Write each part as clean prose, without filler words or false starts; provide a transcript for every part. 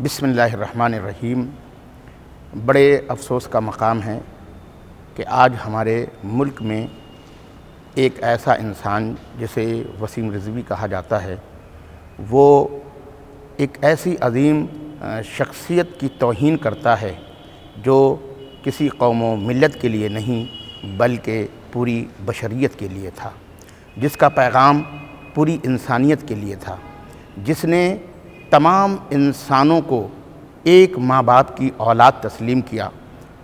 بسم اللہ الرحمن الرحیم۔ بڑے افسوس کا مقام ہے کہ آج ہمارے ملک میں ایک ایسا انسان جسے وسیم رضوی کہا جاتا ہے، وہ ایک ایسی عظیم شخصیت کی توہین کرتا ہے جو کسی قوم و ملت کے لیے نہیں بلکہ پوری بشریت کے لیے تھا، جس کا پیغام پوری انسانیت کے لیے تھا، جس نے تمام انسانوں کو ایک ماں باپ کی اولاد تسلیم کیا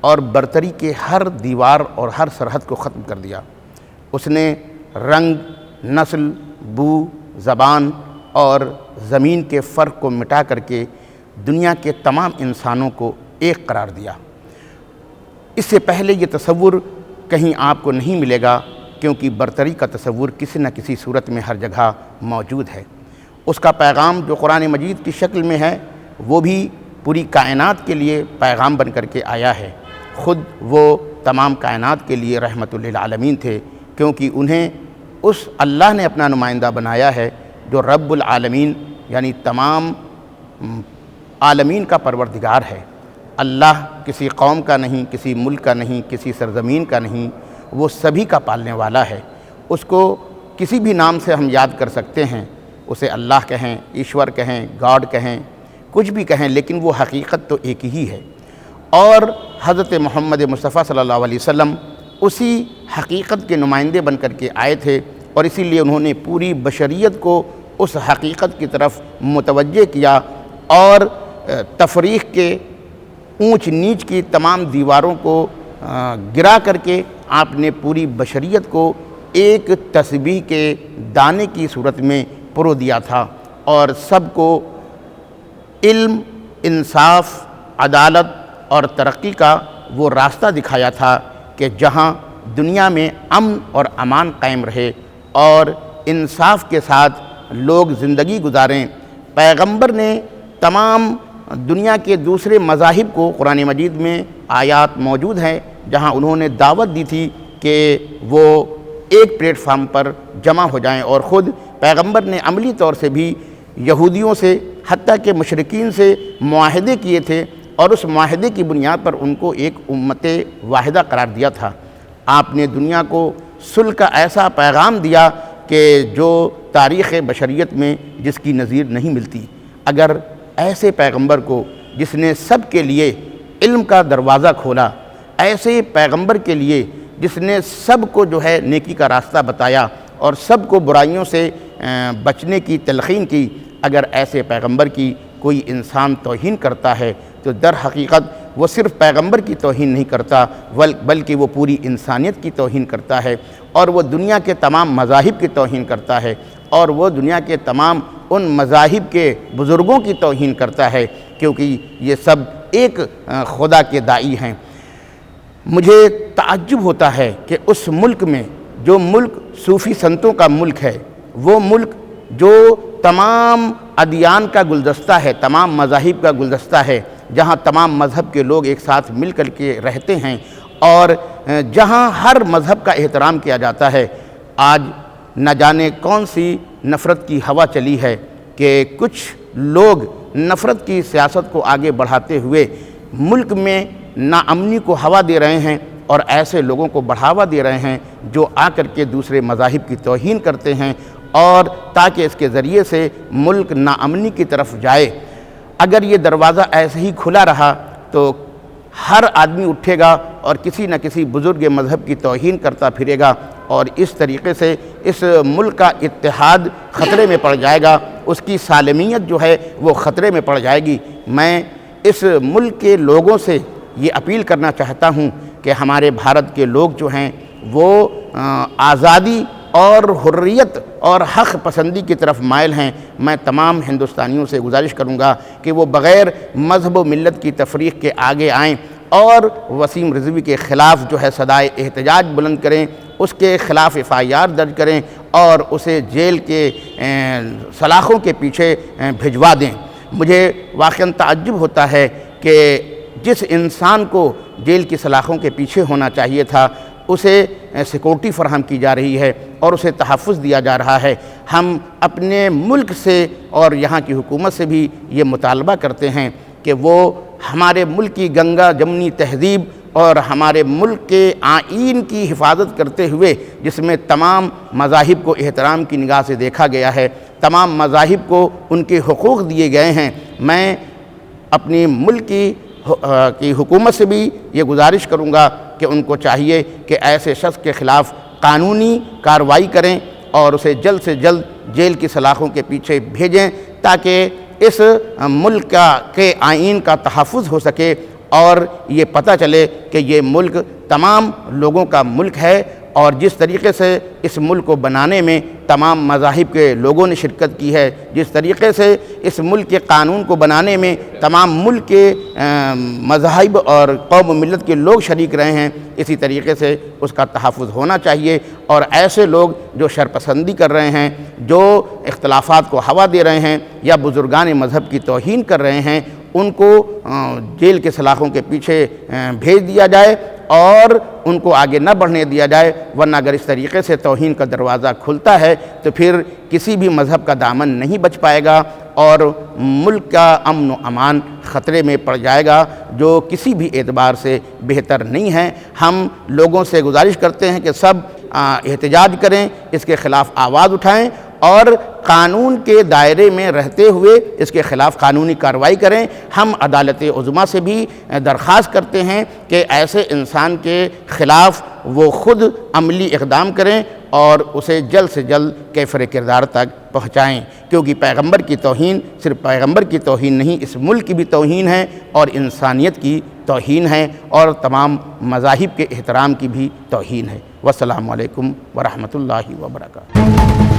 اور برتری کے ہر دیوار اور ہر سرحد کو ختم کر دیا۔ اس نے رنگ، نسل، بو، زبان اور زمین کے فرق کو مٹا کر کے دنیا کے تمام انسانوں کو ایک قرار دیا۔ اس سے پہلے یہ تصور کہیں آپ کو نہیں ملے گا، کیونکہ برتری کا تصور کسی نہ کسی صورت میں ہر جگہ موجود ہے۔ اس کا پیغام جو قرآن مجید کی شکل میں ہے، وہ بھی پوری کائنات کے لیے پیغام بن کر کے آیا ہے۔ خود وہ تمام کائنات کے لیے رحمت للعالمین تھے، کیونکہ انہیں اس اللہ نے اپنا نمائندہ بنایا ہے جو رب العالمین یعنی تمام عالمین کا پروردگار ہے۔ اللہ کسی قوم کا نہیں، کسی ملک کا نہیں، کسی سرزمین کا نہیں، وہ سبھی کا پالنے والا ہے۔ اس کو کسی بھی نام سے ہم یاد کر سکتے ہیں، اسے اللہ کہیں، ایشور کہیں، گاڈ کہیں، کچھ بھی کہیں، لیکن وہ حقیقت تو ایک ہی ہے۔ اور حضرت محمد مصطفیٰ صلی اللہ علیہ وسلم اسی حقیقت کے نمائندے بن کر کے آئے تھے، اور اسی لیے انہوں نے پوری بشریت کو اس حقیقت کی طرف متوجہ کیا، اور تفریق کے اونچ نیچ کی تمام دیواروں کو گرا کر کے آپ نے پوری بشریت کو ایک تسبیح کے دانے کی صورت میں پرو دیا تھا، اور سب کو علم، انصاف، عدالت اور ترقی کا وہ راستہ دکھایا تھا کہ جہاں دنیا میں امن اور امان قائم رہے اور انصاف کے ساتھ لوگ زندگی گزاریں۔ پیغمبر نے تمام دنیا کے دوسرے مذاہب کو، قرآن مجید میں آیات موجود ہیں جہاں انہوں نے دعوت دی تھی کہ وہ ایک پلیٹ فارم پر جمع ہو جائیں، اور خود پیغمبر نے عملی طور سے بھی یہودیوں سے حتیٰ کہ مشرکین سے معاہدے کیے تھے، اور اس معاہدے کی بنیاد پر ان کو ایک امت واحدہ قرار دیا تھا۔ آپ نے دنیا کو صلح کا ایسا پیغام دیا کہ جو تاریخ بشریت میں جس کی نظیر نہیں ملتی۔ اگر ایسے پیغمبر کو، جس نے سب کے لیے علم کا دروازہ کھولا، ایسے پیغمبر کے لیے جس نے سب کو جو ہے نیکی کا راستہ بتایا اور سب کو برائیوں سے بچنے کی تلقین کی، اگر ایسے پیغمبر کی کوئی انسان توہین کرتا ہے تو در حقیقت وہ صرف پیغمبر کی توہین نہیں کرتا بلکہ وہ پوری انسانیت کی توہین کرتا ہے، اور وہ دنیا کے تمام مذاہب کی توہین کرتا ہے، اور وہ دنیا کے تمام ان مذاہب کے بزرگوں کی توہین کرتا ہے، کیونکہ یہ سب ایک خدا کے داعی ہیں۔ مجھے تعجب ہوتا ہے کہ اس ملک میں، جو ملک صوفی سنتوں کا ملک ہے، وہ ملک جو تمام ادیان کا گلدستہ ہے، تمام مذاہب کا گلدستہ ہے، جہاں تمام مذہب کے لوگ ایک ساتھ مل کر کے رہتے ہیں، اور جہاں ہر مذہب کا احترام کیا جاتا ہے، آج نہ جانے کون سی نفرت کی ہوا چلی ہے کہ کچھ لوگ نفرت کی سیاست کو آگے بڑھاتے ہوئے ملک میں ناامنی کو ہوا دے رہے ہیں، اور ایسے لوگوں کو بڑھاوا دے رہے ہیں جو آ کر کے دوسرے مذاہب کی توہین کرتے ہیں، اور تاکہ اس کے ذریعے سے ملک ناامنی کی طرف جائے۔ اگر یہ دروازہ ایسے ہی کھلا رہا تو ہر آدمی اٹھے گا اور کسی نہ کسی بزرگ مذہب کی توہین کرتا پھرے گا، اور اس طریقے سے اس ملک کا اتحاد خطرے میں پڑ جائے گا، اس کی سالمیت جو ہے وہ خطرے میں پڑ جائے گی۔ میں اس ملک کے لوگوں سے یہ اپیل کرنا چاہتا ہوں کہ ہمارے بھارت کے لوگ جو ہیں وہ آزادی اور حریت اور حق پسندی کی طرف مائل ہیں۔ میں تمام ہندوستانیوں سے گزارش کروں گا کہ وہ بغیر مذہب و ملت کی تفریق کے آگے آئیں، اور وسیم رضوی کے خلاف جو ہے صدائے احتجاج بلند کریں، اس کے خلاف FIR درج کریں، اور اسے جیل کے سلاخوں کے پیچھے بھجوا دیں۔ مجھے واقعاً تعجب ہوتا ہے کہ جس انسان کو جیل کی سلاخوں کے پیچھے ہونا چاہیے تھا، اسے سیکورٹی فراہم کی جا رہی ہے اور اسے تحفظ دیا جا رہا ہے۔ ہم اپنے ملک سے اور یہاں کی حکومت سے بھی یہ مطالبہ کرتے ہیں کہ وہ ہمارے ملک کی گنگا جمنی تہذیب اور ہمارے ملک کے آئین کی حفاظت کرتے ہوئے، جس میں تمام مذاہب کو احترام کی نگاہ سے دیکھا گیا ہے، تمام مذاہب کو ان کے حقوق دیے گئے ہیں، میں اپنی ملک کی حکومت سے بھی یہ گزارش کروں گا کہ ان کو چاہیے کہ ایسے شخص کے خلاف قانونی کارروائی کریں اور اسے جلد سے جلد جیل کی سلاخوں کے پیچھے بھیجیں، تاکہ اس ملک کے آئین کا تحفظ ہو سکے اور یہ پتہ چلے کہ یہ ملک تمام لوگوں کا ملک ہے، اور جس طریقے سے اس ملک کو بنانے میں تمام مذاہب کے لوگوں نے شرکت کی ہے، جس طریقے سے اس ملک کے قانون کو بنانے میں تمام ملک کے مذاہب اور قوم و ملت کے لوگ شریک رہے ہیں، اسی طریقے سے اس کا تحفظ ہونا چاہیے۔ اور ایسے لوگ جو شرپسندی کر رہے ہیں، جو اختلافات کو ہوا دے رہے ہیں یا بزرگان مذہب کی توہین کر رہے ہیں، ان کو جیل کے سلاخوں کے پیچھے بھیج دیا جائے اور ان کو آگے نہ بڑھنے دیا جائے، ورنہ اگر اس طریقے سے توہین کا دروازہ کھلتا ہے تو پھر کسی بھی مذہب کا دامن نہیں بچ پائے گا اور ملک کا امن و امان خطرے میں پڑ جائے گا، جو کسی بھی اعتبار سے بہتر نہیں ہے۔ ہم لوگوں سے گزارش کرتے ہیں کہ سب احتجاج کریں، اس کے خلاف آواز اٹھائیں اور قانون کے دائرے میں رہتے ہوئے اس کے خلاف قانونی کارروائی کریں۔ ہم عدالت عظمیٰ سے بھی درخواست کرتے ہیں کہ ایسے انسان کے خلاف وہ خود عملی اقدام کریں اور اسے جلد سے جلد کیفر کردار تک پہنچائیں، کیونکہ پیغمبر کی توہین صرف پیغمبر کی توہین نہیں، اس ملک کی بھی توہین ہے اور انسانیت کی توہین ہے اور تمام مذاہب کے احترام کی بھی توہین ہے۔ والسلام علیکم ورحمۃ اللہ وبرکاتہ۔